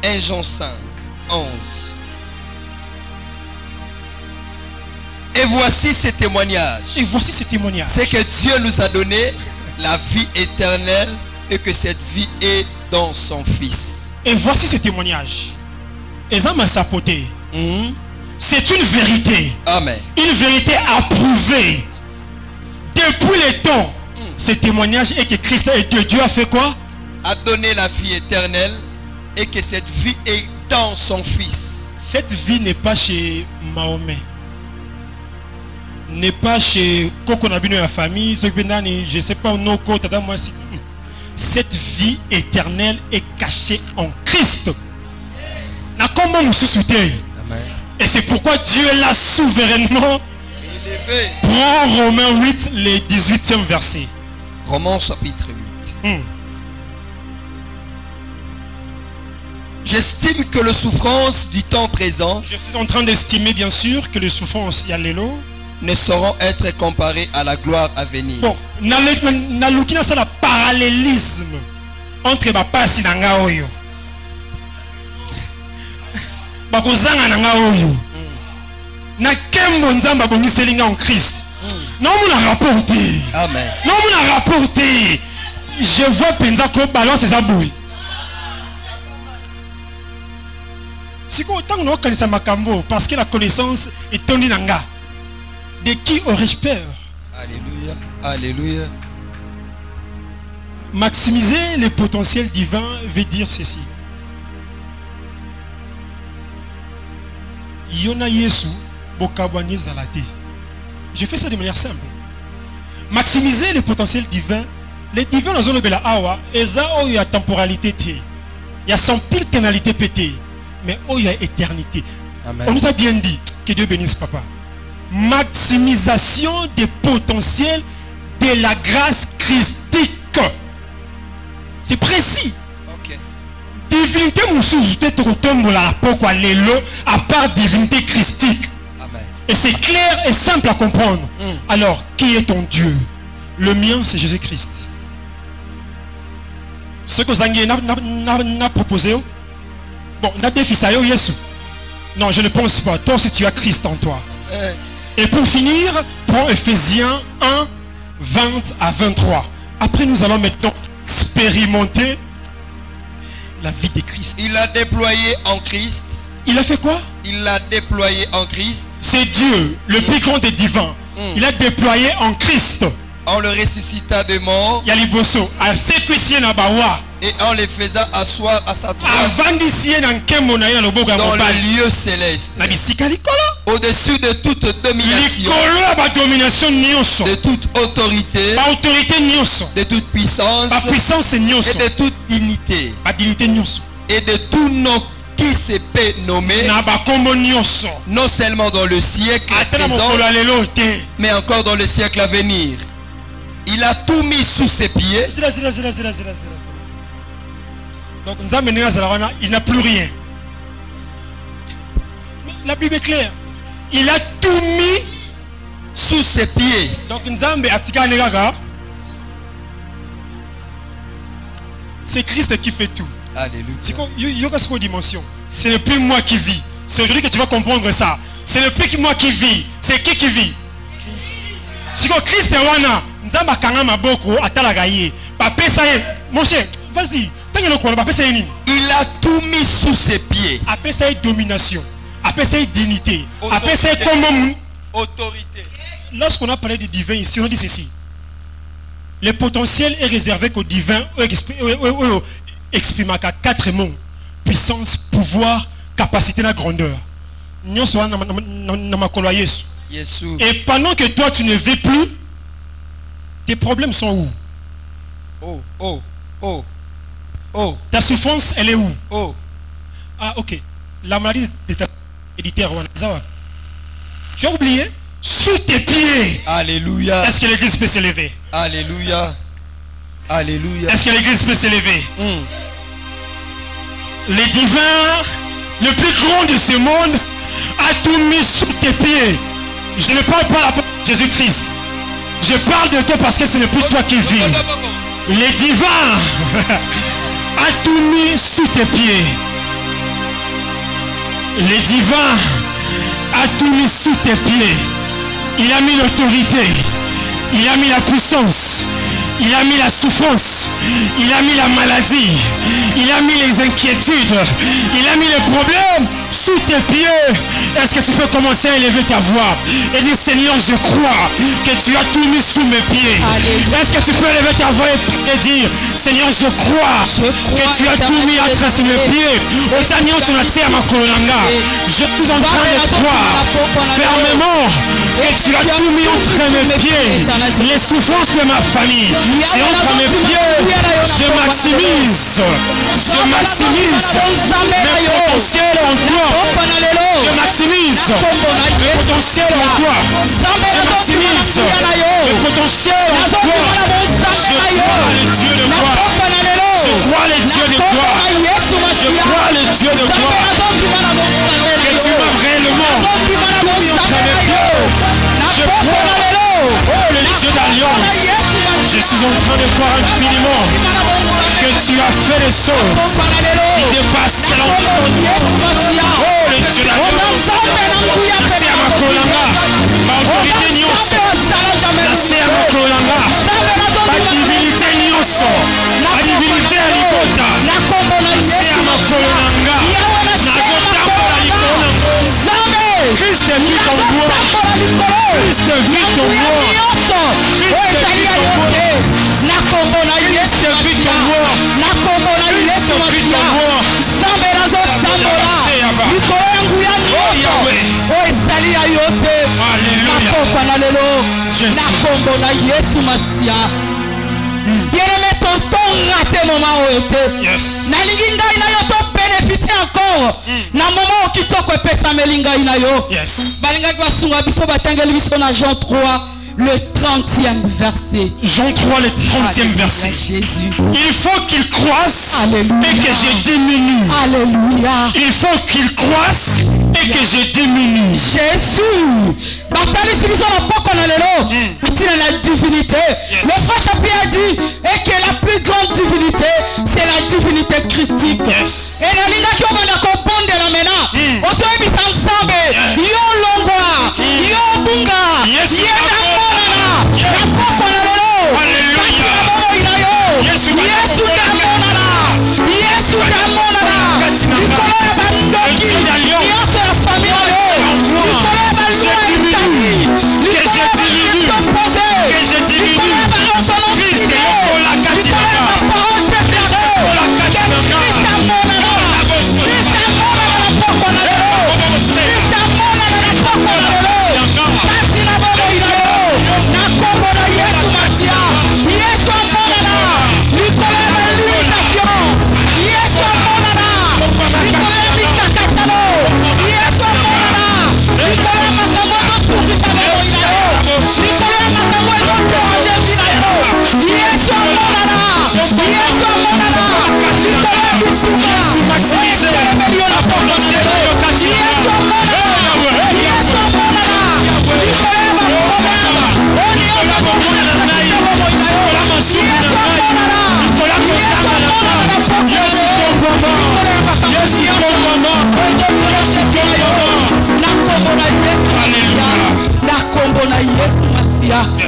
S2: 1 Jean 5, 11. Et voici ce témoignage.
S1: Et voici ce témoignage.
S2: C'est que Dieu nous a donné la vie éternelle et que cette vie est dans son Fils.
S1: Et voici ce témoignage. C'est une vérité.
S2: Amen.
S1: Une vérité approuvée. Depuis les temps, ce témoignage est que Christ et que Dieu a fait quoi?
S2: A donné la vie éternelle et que cette vie est dans son Fils.
S1: Cette vie n'est pas chez Mahomet. N'est pas chez Koko Nabino et la famille. Je ne sais pas, cette vie éternelle est cachée en Christ.
S2: Amen.
S1: Et c'est pourquoi Dieu l'a souverainement
S2: Élevé.
S1: Prends Romains 8, le 18e verset.
S2: Romains chapitre 8. J'estime que les souffrances du temps présent,
S1: Je suis en train d'estimer bien sûr que les souffrances Yalelo
S2: ne sauront être comparées à la gloire à venir.
S1: bon, nalukina ça la parallélisme entre bapasi na nga oyo. Bakozanga na nga oyo. Na kembo nzamba bongiseli nga en Christ. Non mon rapporté.
S2: Amen.
S1: Non mon rapporté. Je vois penza ko balance ça boui. Siko autant no kanisa makambo parce que la connaissance est toni nanga. De qui aurais-je peur?
S2: Alléluia. Alléluia.
S1: Maximiser le potentiel divin veut dire ceci. Yona Yesu bokabwani zalate. Je fais ça de manière simple. Maximiser le potentiel divin. Le divin dans le bela awa, eza oyo ya temporalité té. Il y a son pile tonalité pété, mais oyo ya éternité.
S2: Amen.
S1: On nous a bien dit que Dieu bénisse papa. Maximisation des potentiels de la grâce christique. C'est précis.
S2: Ok.
S1: Divinité moussouzouté tokotombola pourquoi l'élo à part divinité christique.
S2: Amen.
S1: Et c'est clair et simple à comprendre. Alors, qui est ton Dieu? Le mien, c'est Jésus-Christ. Ce que Zangié n'a proposé. Bon, n'a défi ça Yesu. Non, je ne pense pas. Toi, si tu as Christ en toi. Et pour finir, prends Ephésiens 1, 20 à 23. Après, nous allons maintenant expérimenter la vie de Christ.
S2: Il a déployé en Christ.
S1: Il a fait quoi?
S2: Il l'a déployé en Christ.
S1: C'est Dieu, le plus grand des divins. Il a déployé en Christ.
S2: On le ressuscita de mort.
S1: Yaliboso, à sécuissier na bawa,
S2: Et en les faisant asseoir à sa droite dans le lieu céleste, au-dessus de toute domination, de toute autorité, de toute puissance et de toute dignité, et de tout nom qui se peut nommer, non seulement dans le siècle présent, mais encore dans le siècle à venir. Il a tout mis sous ses pieds.
S1: Donc il n'a plus rien. La Bible est claire. Il a tout mis
S2: sous ses pieds.
S1: Donc c'est Christ qui fait tout.
S2: Alléluia.
S1: Ce n'est plus moi qui vis. C'est aujourd'hui que tu vas comprendre ça. Ce n'est plus moi qui vis. C'est qui vit? Christ est wana. Nzamba kanga maboko atalagaye. Papa ça y est. Mon cher, vas-y.
S2: Il a tout mis sous ses pieds.
S1: Après ça est domination. Après ça est dignité. Après ça est
S2: autorité.
S1: Lorsqu'on a parlé du divin ici, on dit ceci. Le potentiel est réservé qu'au divin exprime à 4 mots. Puissance, pouvoir, capacité, la grandeur. Et pendant que toi tu ne vis plus, tes problèmes sont où? Ta souffrance, elle est où? Ah, ok. La maladie de ta héréditaire, tu as oublié? Sous tes pieds.
S2: Alléluia.
S1: Est-ce que l'église peut s'élever?
S2: Alléluia. Alléluia.
S1: Est-ce que l'église peut s'élever? Le divin, le plus grand de ce monde, a tout mis sous tes pieds. Je ne parle pas de Jésus-Christ. Je parle de toi parce que ce n'est plus toi qui vis. Le divin a tout mis sous tes pieds. Le divin a tout mis sous tes pieds. Il a mis l'autorité. Il a mis la puissance. Il a mis la souffrance. Il a mis la maladie. Il a mis les inquiétudes. Il a mis les problèmes sous tes pieds. Est-ce que tu peux commencer à élever ta voix et dire Seigneur, je crois que tu as tout mis sous mes pieds. Est-ce que tu peux élever ta voix et dire Seigneur, je crois que tu as tout mis entre mes pieds. Je suis en train de croire fermement que tu as tout mis entre mes pieds. Les souffrances de ma famille, c'est entre mes pieds. Je maximise mes potentiels en toi. Je maximise le potentiel en toi. Je maximise le potentiel en toi. Je crois le Dieu de gloire. Je crois le Dieu de gloire. Je crois le Dieu de gloire. Que tu m'as réellement mis entre mes pieds. Je crois, oh le Dieu d'alliance. Je suis en train de voir infiniment que tu as fait des choses qui dépassent l'entendement. Oh le Dieu d'alliance. Merci à ma kolanga. Ma autorité nyonso. Merci à ma kolanga. Ma divinité nyonso. Ma divinité à l'ikota. Merci à ma kolanga. Nazotambola likona. Christ vit en moi. Christ vit en moi. Christ vit en moi. Christ vit en moi.
S3: Bien-aimé, ton raté moment oyote. Nalingi ngai na yo to bénéficier encore. Na moment okitoko epesa melinga ina yo. Balinga basunga biso batangeli biso na Jean 3. Le 30e verset.
S1: Jean 3, le 30e verset.
S3: Jésus.
S1: Il faut qu'il croisse.
S3: Alléluia.
S1: Et que je diminue.
S3: Alléluia.
S1: Il faut qu'il croisse et que je diminue.
S3: Jésus. Batali si biso na poko na lelo. Atina la divinité. Le frère Chapier a dit et que la plus grande divinité c'est la divinité christique. Et la linga qui on a comprendre la mena. Oso ebisa ensemble. Yo longwa. Yo bunga.
S1: Yes.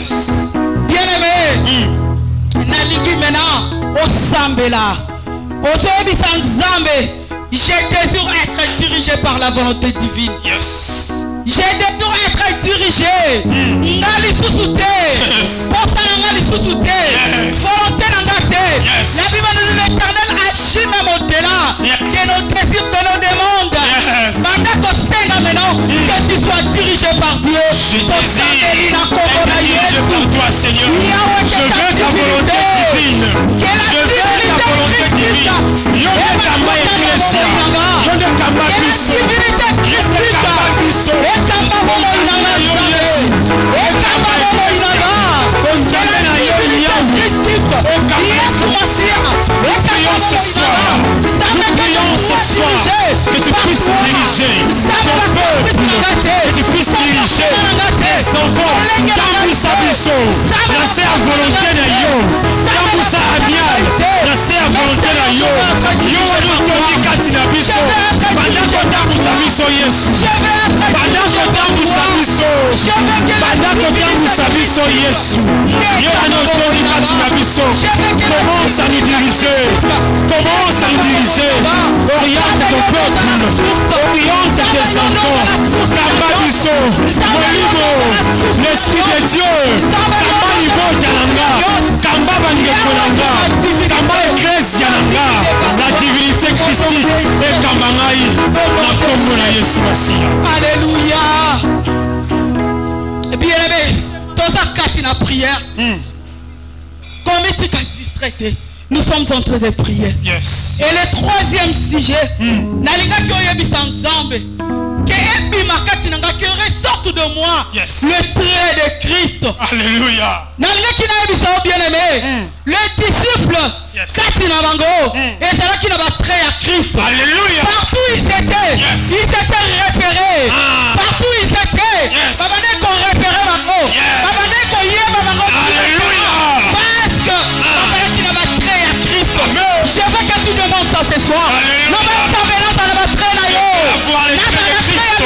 S1: Yes.
S3: Bien-aimé, nalingi maintenant au Sambela. Au Soebisa Nzambe, j'ai désir être dirigé par la volonté divine.
S1: Yes.
S3: J'ai désir être dirigé. Ngali susute. Posa ngali susute. Volonté nangate. La Bible nous dit l'Éternel agit même au-delà de nos désirs, de nos demandes. Maintenant que c'est maintenant que tu sois dirigé par Dieu.
S1: Je désire être dirigé par toi, Seigneur. Je veux ta volonté divine. Je veux ta volonté divine. Yonde kamba eklesia. Yonde kamba biso. Yonde kamba biso.
S3: Ekamba bomo inanga Nzambe. Ekamba bomo inanga.
S1: Nzambe na yo nyambe.
S3: Yesu Masia.
S1: Prions ce soir. Nous prions ce soir que tu puisses diriger ton peuple, que tu puisses diriger tes enfants. Kambusa biso. Nase a volonté na yo. Kambusa amial. Nase a volonté na yo. Yo wano tondi kati na biso. Bandako tambusa biso Yesu. Bandako tambusa biso. Bandako tambusa biso Yesu. Yo wano tondi kati na biso. Commence à nous diriger. Commence à nous diriger. Oriente ton peuple. Oriente tes enfants. Kamba biso. Molimo. L'Esprit de Dieu. Kamba libo talanga. Kamba bandeko langa. Kamba ecclesia langa. La divinité christique. Et kamba ngai. Na kombo na Yesu Masia.
S3: Alléluia. Bien-aimé, dans un cas de prière, comme tu t'as distraité, nous sommes en train de prier.
S1: Yes.
S3: Et le troisième sujet, nalinga ki oyebisa Nzambe que ebimakati nanga que ressorte de moi le trait de Christ.
S1: Alléluia.
S3: Nalinga ki nayebisa bien-aimé, les disciples kati na bango ezalaki na ba trait à Christ.
S1: Alléluia.
S3: Partout ils étaient repérés. Partout ils étaient. Babane ko repéré bango. Babane ko yeba bango.
S1: Alléluia.
S3: Parce que babane na ba trait à Christ. Je veux que tu demandes ça ce soir. Le même Sambela ça na ba trait na yo.
S1: Avoir les traits de Christ.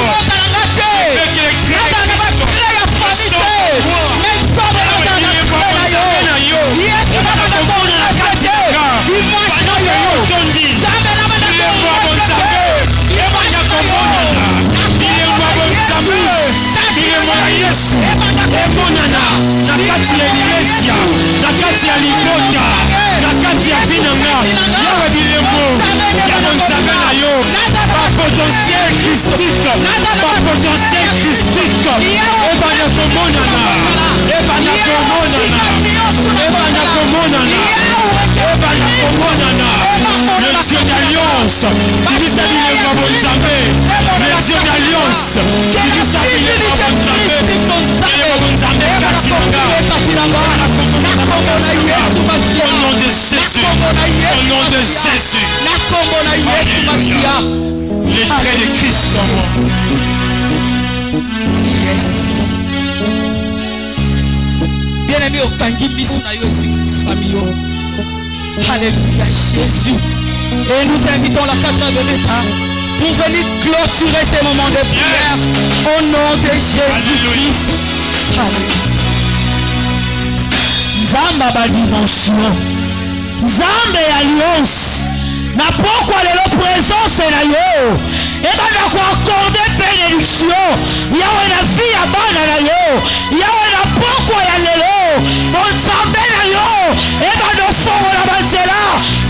S1: Nakati ya iglesia, nakati ya libota, nakati ya vinanga, yawe bilembo, yawe nzambe na yo, ba potentiel christique, ba potentiel christique, ebana komonana, ebana komonana, ebana komonana, ebana komonana, le Dieu d'alliance, ibisa bilembo bonzambe, le Dieu d'alliance, ibisa bilembo bonzambe, bilembo bonzambe katinanga. Au nom de Jésus. Au nom de Jésus. Alléluia. Les traits de Christ en moi.
S3: Yes. Bien-aimé, au tangi misu na yo Christ famille. Alléluia Jésus. Et nous invitons la cadre de l'État pour venir clôturer ces moments de prière au nom de Jésus-Christ. Alléluia.
S4: Nzamba ba dimension, Nzambe alliance, na pokwa lelo présence na yo, eba na ko accorder bénédiction, yawe na vie ya bana na yo, yawe na pokwa ya lelo, bon Nzambe na yo, eba no fongo na banzela,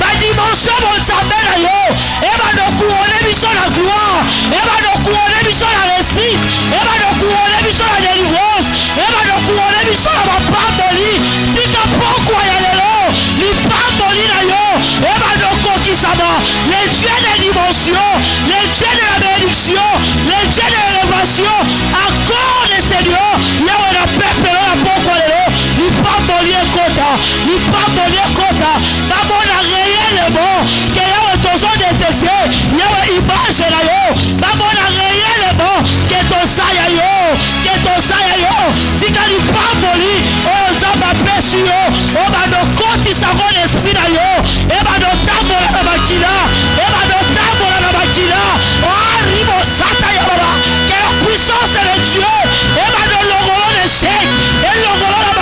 S4: ba dimension bon Nzambe na yo, eba no couronner biso na gloire, eba no couronner biso na réussite, eba no couronner biso na délivrance, eba no couronner biso na bapamboli, tika pokwa ya lelo, li pamboli na yo, eba no kokisama, les dieux des dimensions, les dieux de la bénédiction, les dieux de l'élévation, accorde Seigneur, yawe na peuple na pokwa lelo, li pamboli ekota, li pamboli ekota, babona réellement, que yawe tozo détecté, yawe image na yo, babona réellement, que tosaya yo, tika li pamboli, oh Nzamba pesi yo, oh bano koti sango l'esprit na yo, e bano tambola na makila, e bano tambola na makila, oh ribo sata ya baba, que la puissance de Dieu, e bano longolo de chèque, et longolo na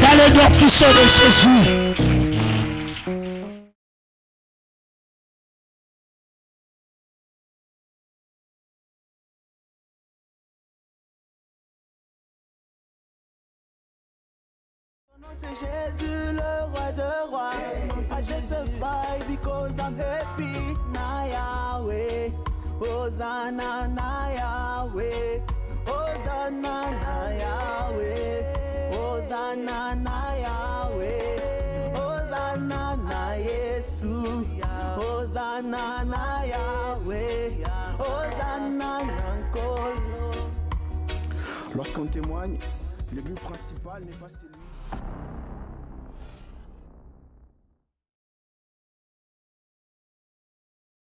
S4: dans le nom puissant de Jésus.
S5: C'est Jésus le roi de rois. I justify because I'm happy. Na Yahweh, Hosanna na Yahweh, Hosanna na Yahweh, Hosanna na Yahweh, Hosanna na Yesu, Hosanna na Yahweh, Hosanna na Nkolo. Lorsqu'on témoigne, le but principal n'est pas celui.